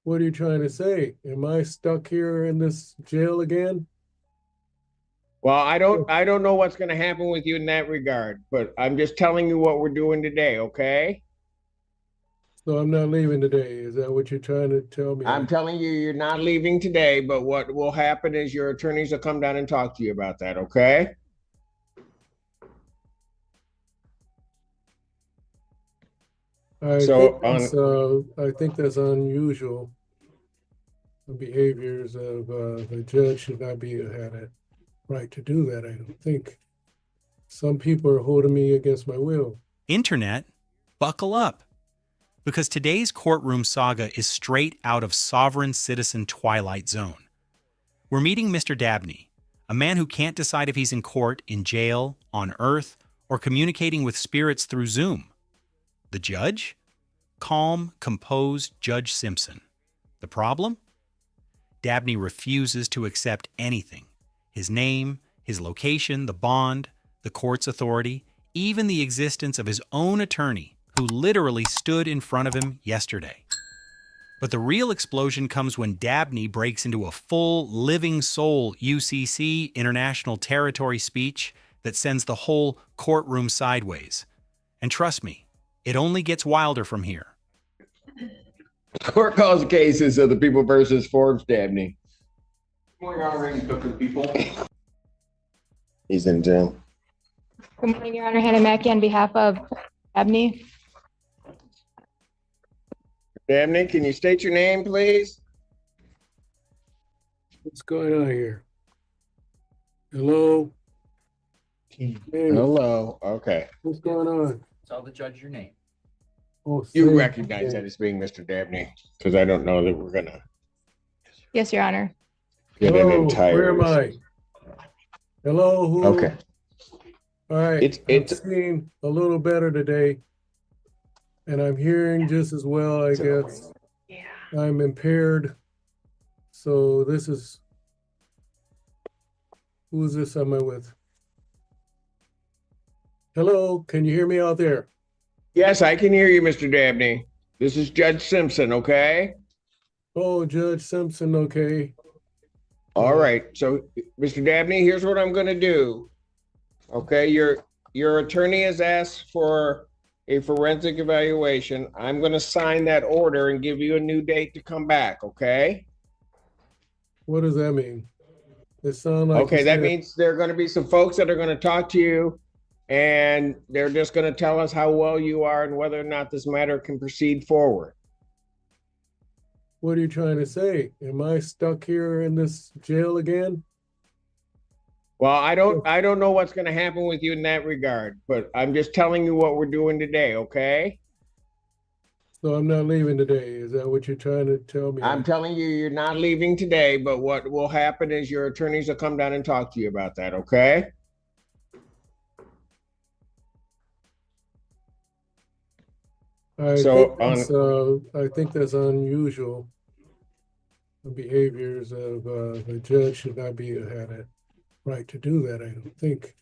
What are you trying to say? Am I stuck here in this jail again? Well, I don't know what's going to happen with you in that regard, but I'm just telling you what we're doing today, okay? So I'm not leaving today. Is that what you're trying to tell me? I'm telling you you're not leaving today, but what will happen is your attorneys will come down and talk to you about that, okay? So on I think that's unusual. The behaviors of the judge should not be had a right to do that. I don't think. Some people are holding me against my will. Internet, buckle up. Because today's courtroom saga is straight out of Sovereign Citizen Twilight Zone. We're meeting Mr. Dabney, a man who can't decide if he's in court, in jail, on Earth, or communicating with spirits through Zoom. The judge? Calm, composed Judge Simpson. The problem? Dabney refuses to accept anything. His name, his location, the bond, the court's authority, even the existence of his own attorney, who literally stood in front of him yesterday. But the real explosion comes when Dabney breaks into a full, living soul UCC International Territory speech that sends the whole courtroom sideways. And trust me, it only gets wilder from here. court calls cases of the people versus Forbes, Dabney. Good morning, Your Honor. Any cooking people? He's in jail. Good morning, Your Honor. Hannah Mackey on behalf of Dabney. Dabney, can you state your name, please? What's going on here? Hello? Hey, Hello. Okay. what's going on? Tell the judge your name. Oh, You Sam. recognize that as being Mr. Dabney, because I don't know that we're gonna Yes, Your Honor. get an Hello, entire. where am I? Hello, who? Okay. All right, It's I'm seeing a little better today. And I'm hearing just as well, I guess. I'm impaired. So this is, who's this am I with? Hello, can you hear me out there? Yes, I can hear you, Mr. Dabney. This is Judge Simpson, okay? Oh, Judge Simpson, okay. All right. So, Mr. Dabney, here's what I'm gonna do. Okay, your attorney has asked for a forensic evaluation. I'm gonna sign that order and give you a new date to come back, okay? What does that mean? It sounds like Okay, you that said- means there are gonna be some folks that are gonna talk to you, and they're just gonna tell us how well you are and whether or not this matter can proceed forward. What are you trying to say? Am I stuck here in this jail again? Well, I don't know what's gonna happen with you in that regard, but I'm just telling you what we're doing today, okay? So I'm not leaving today. Is that what you're trying to tell me? I'm telling you you're not leaving today, but what will happen is your attorneys will come down and talk to you about that, okay? I think that's unusual. The behaviors of the judge should not be had a right to do that. I don't think.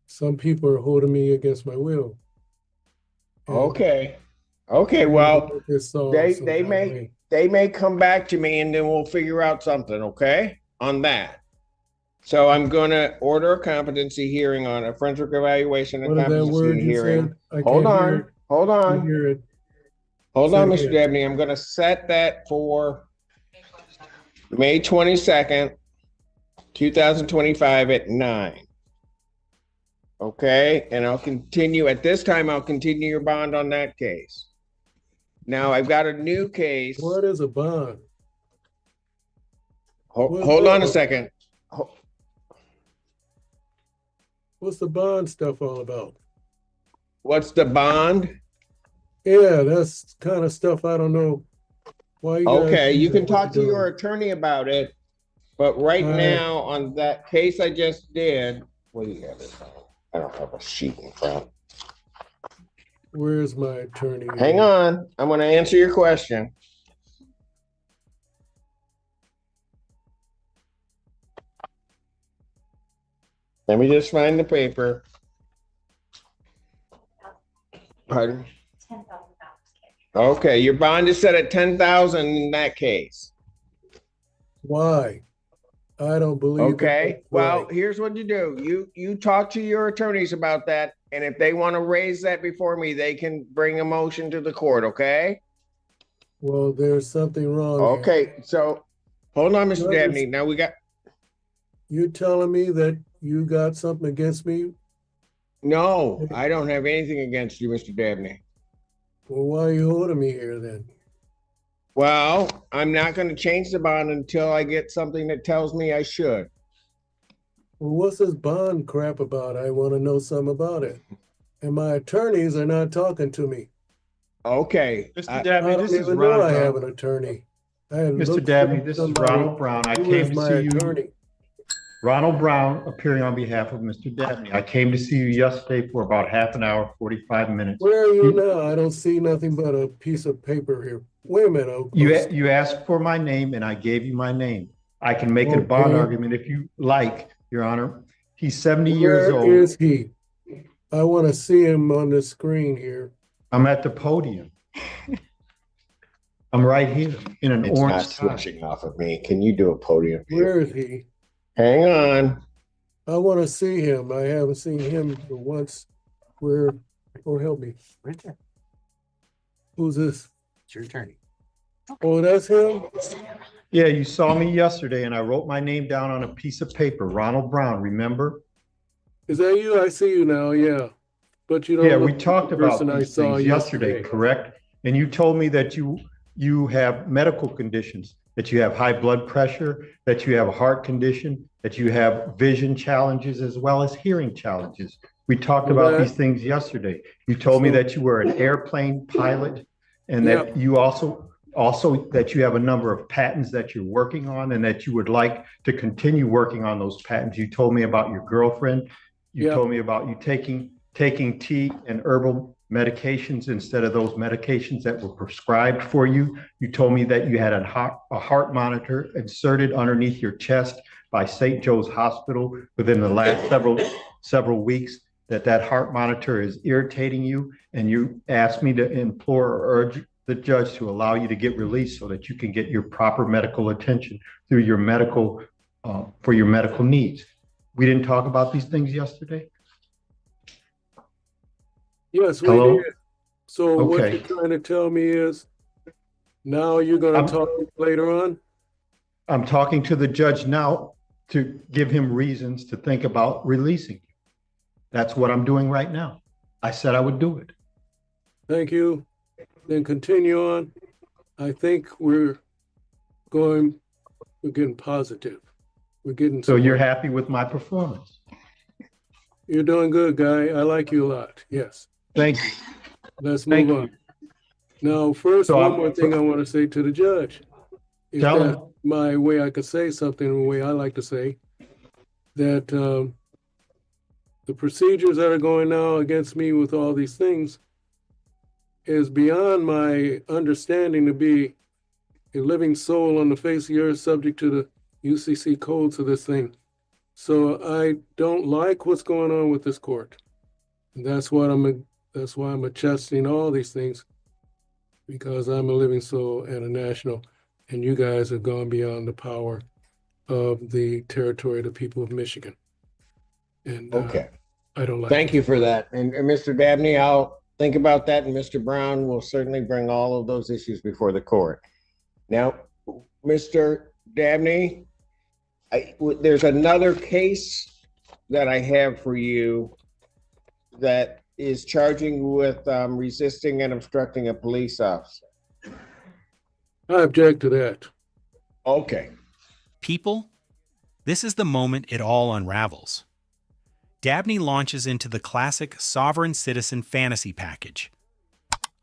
Some people are holding me against my will. And Okay. Okay, well, this all they somehow may come back to me and then we'll figure out something, okay? On that. So I'm gonna order a competency hearing on a forensic evaluation and What is that word competency you hearing. said? I Hold can't hear on, it. hold I on, hear it. hold Say on, it Mr. again. Dabney. I'm gonna set that for May 22nd, 2025 at 9. Okay, and I'll continue, at this time, I'll continue your bond on that case. Now, I've got a new case. What is a bond? Hold on a second. What's the bond stuff all about? What's the bond? Yeah, that's kind of stuff I don't know. Why you guys Okay, do you that, can what talk to you're your doing. attorney about it, but right All right. now, on that case I just did, what do you have it on? I don't have a sheet in front. Where's my attorney? Hang on, I'm gonna answer your question. Let me just find the paper. Pardon? $10,000 cash. Okay, your bond is set at 10,000 in that case. Why? I don't believe. Okay, well, right. here's what you do. You talk to your attorneys about that, and if they want to raise that before me, they can bring a motion to the court, okay? Well, there's something wrong here. Okay, so hold on, Mr. Judges- Dabney. Now we got, You telling me that you got something against me? no, I don't have anything against you, Mr. Dabney. Well, why are you holding me here then? Well, I'm not going to change the bond until I get something that tells me I should. Well, what's this bond crap about? I want to know something about it. And my attorneys are not talking to me. Okay. Mr. I Dabney, don't this is even know I Ron have Brown. an attorney. I had Mr. looked Dabney, for this is somebody Ronald Brown. I who came is to my see you. attorney. Ronald Brown, appearing on behalf of Mr. Dabney. I came to see you yesterday for about half an hour, 45 minutes. Where are you now? I don't see nothing but a piece of paper here. Wait a minute. You asked for my name and I gave you my name. I can make a bond Okay. argument if you like, Your Honor. He's 70 years Where old. is he? I want to see him on the screen here. I'm at the podium. I'm right here in an It's not orange tie. switching off of me. Can you do a podium view? Where is he? Hang on. I want to see him. I haven't seen him for once. Where, or help me. Right there. Who's this? It's your attorney. Oh, that's him? Yeah, you saw me yesterday and I wrote my name down on a piece of paper, Ronald Brown, remember? Is that you? I see you now, yeah. But you don't Yeah, look we like talked the about person I these saw things yesterday, correct? And you told me that you have medical conditions, that you have high blood pressure, that you have a heart condition, that you have vision challenges as well as hearing challenges. We talked about these things yesterday. You told me that you were an airplane pilot and that you also that you have a number of patents that you're working on and that you would like to continue working on those patents. You told me about your girlfriend. You told me about you taking tea and herbal medications instead of those medications that were prescribed for you. You told me that you had a heart monitor inserted underneath your chest by St. Joe's Hospital within the last several weeks, that heart monitor is irritating you, and you asked me to implore or urge the judge to allow you to get released so that you can get your proper medical attention through your medical, for your medical needs. We didn't talk about these things yesterday? Yes, we Hello? did. So what Okay. you're trying to tell me is now you're going to talk later on? I'm talking to the judge now to give him reasons to think about releasing you. That's what I'm doing right now. I said I would do it. Thank you. Then continue on. I think we're getting positive. We're getting So you're somewhere. happy with my performance? You're doing good, guy. I like you a lot. Yes. Thank you. Let's Thank move on. Now, first, So one I'm- more thing I want to say to the judge. If Tell that's him. my way I could say something, the way I like to say, that the procedures that are going now against me with all these things is beyond my understanding to be a living soul on the face of the earth subject to the UCC codes of this thing. So I don't like what's going on with this court. And that's why I'm adjusting all these things, because I'm a living soul and a national, and you guys have gone beyond the power of the territory of the people of Michigan. And Okay. I don't like Thank you for that. And Mr. Dabney, I'll think about that, and Mr. Brown will certainly bring all of those issues before the court. Now, Mr. Dabney, there's another case that I have for you that is charging with resisting and obstructing a police officer. I object to that. Okay. People, this is the moment it all unravels. Dabney launches into the classic sovereign citizen fantasy package.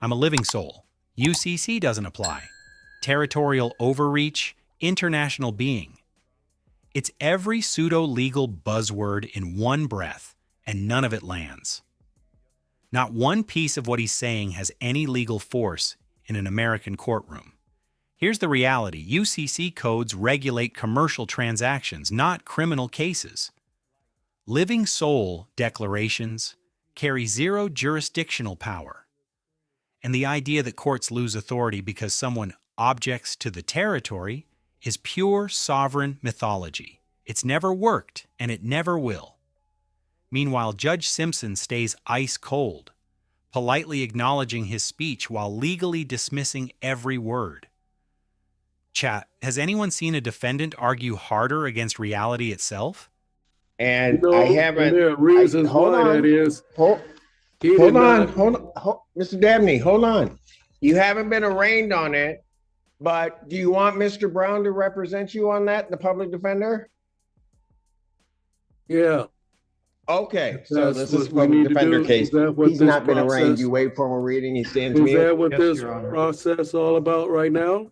I'm a living soul. UCC doesn't apply. Territorial overreach, international being. It's every pseudo-legal buzzword in one breath, and none of it lands. Not one piece of what he's saying has any legal force in an American courtroom. Here's the reality. UCC codes regulate commercial transactions, not criminal cases. Living soul declarations carry zero jurisdictional power. and the idea that courts lose authority because someone objects to the territory is pure sovereign mythology. It's never worked, and it never will. Meanwhile, Judge Simpson stays ice cold, politely acknowledging his speech while legally dismissing every word. Chat, has anyone seen a defendant argue harder against reality itself? And No, I and haven't. there are reasons hold why on. that is. Hold He on, did not- hold on, Mr. Dabney, hold on. You haven't been arraigned on it, but do you want Mr. Brown to represent you on that, the public defender? Yeah. Okay, so That's this is what we public need to defender do. case. Is that what He's this not been arraigned. process- You wait for him reading, he stands Is mute. that what Yes, this Your Honor. process all about right now?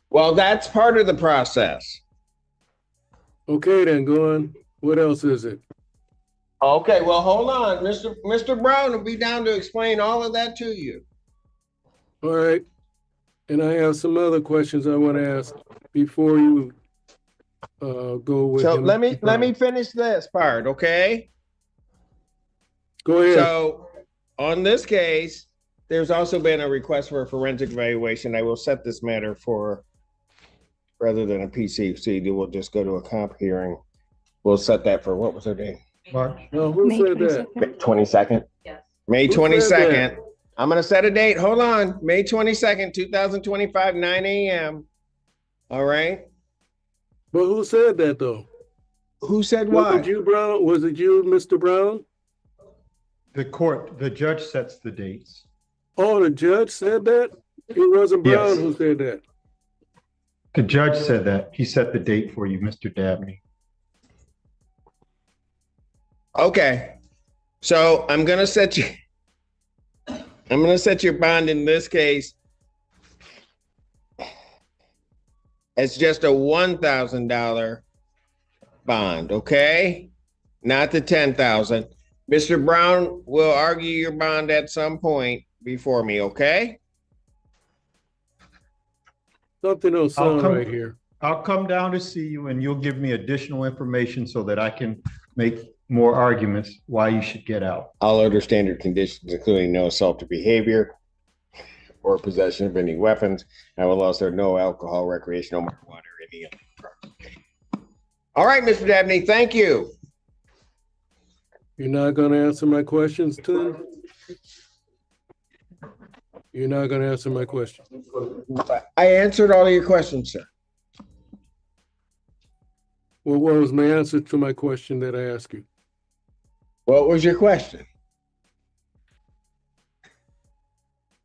Well, that's part of the process. Okay, then go on. What else is it? Okay, well, hold on. Mr. Brown will be down to explain all of that to you. All right. And I have some other questions I want to ask before you go with So him. let me finish this part, okay? Go ahead. So on this case, there's also been a request for a forensic evaluation. I will set this matter for, rather than a PCC, we'll just go to a comp hearing. We'll set that for, what was her name? Mark, Now, who May said that? 22nd. 22nd? Yes. May Who said 22nd. I'm gonna set a date. Hold on. May 22nd, 2025, 9 a.m. All right. But who said that though? Who said Was what? it you, Brown? Was it you, Mr. Brown? the judge sets the dates. Oh, the judge said that? It wasn't Brown Yes. who said that. The judge said that. He set the date for you, Mr. Dabney. Okay. So I'm gonna set your bond in this case as just a $1,000 bond, okay? Not the 10,000. Mr. Brown will argue your bond at some point before me, okay? Something don't sound come- right here. I'll come down to see you and you'll give me additional information so that I can make more arguments why you should get out. All other standard conditions, including no assaultive behavior or possession of any weapons. I will also no alcohol, recreational marijuana, or any other drug. All right, Mr. Dabney, thank you. You're not gonna answer my questions, Tim? You're not gonna answer my question. I answered all of your questions, sir. Well, what was my answer to my question that I asked you? What was your question?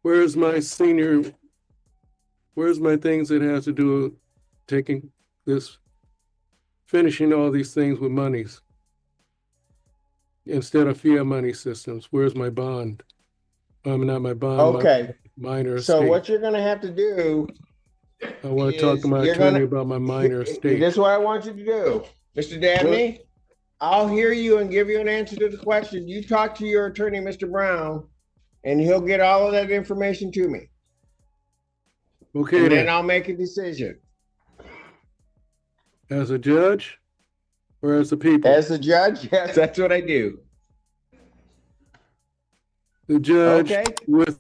Where's my things that has to do with taking this, finishing all these things with monies? Instead of fiat money systems, where's my bond? Not my bond. Okay, My minor so estate. what you're gonna have to do, I want to talk is to my you're attorney gonna- about my minor estate. this is what I want you to do. Mr. Dabney, I'll hear you and give you an answer to the question. You talk to your attorney, Mr. Brown, and he'll get all of that information to me. Okay, And then then, I'll make a decision. as a judge or as the people? As the judge, yes, that's what I do. The judge Okay. with,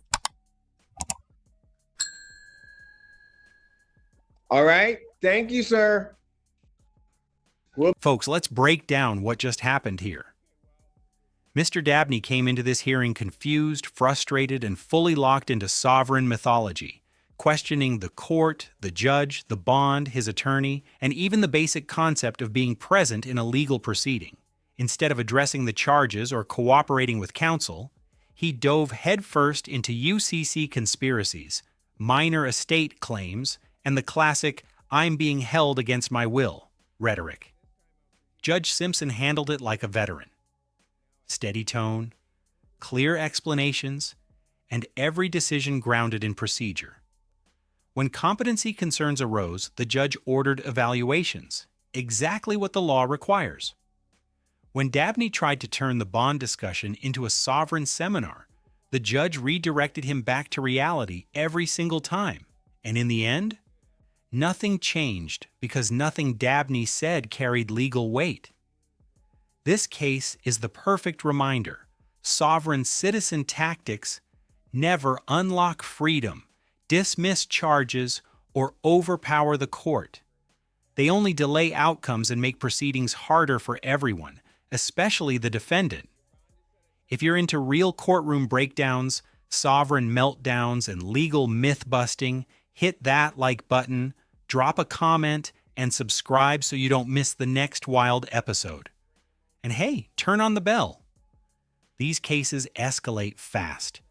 All right. Thank you, sir. Folks, let's break down what just happened here. Mr. Dabney came into this hearing confused, frustrated, and fully locked into sovereign mythology, questioning the court, the judge, the bond, his attorney, and even the basic concept of being present in a legal proceeding. Instead of addressing the charges or cooperating with counsel, he dove headfirst into UCC conspiracies, minor estate claims, and the classic "I'm being held against my will" rhetoric. Judge Simpson handled it like a veteran. Steady tone, clear explanations, and every decision grounded in procedure. When competency concerns arose, the judge ordered evaluations, exactly what the law requires. When Dabney tried to turn the bond discussion into a sovereign seminar, the judge redirected him back to reality every single time. And in the end, nothing changed because nothing Dabney said carried legal weight. This case is the perfect reminder. Sovereign citizen tactics never unlock freedom, dismiss charges, or overpower the court. They only delay outcomes and make proceedings harder for everyone, especially the defendant. If you're into real courtroom breakdowns, sovereign meltdowns, and legal myth-busting, hit that like button, drop a comment, and subscribe so you don't miss the next wild episode. And hey, turn on the bell. These cases escalate fast.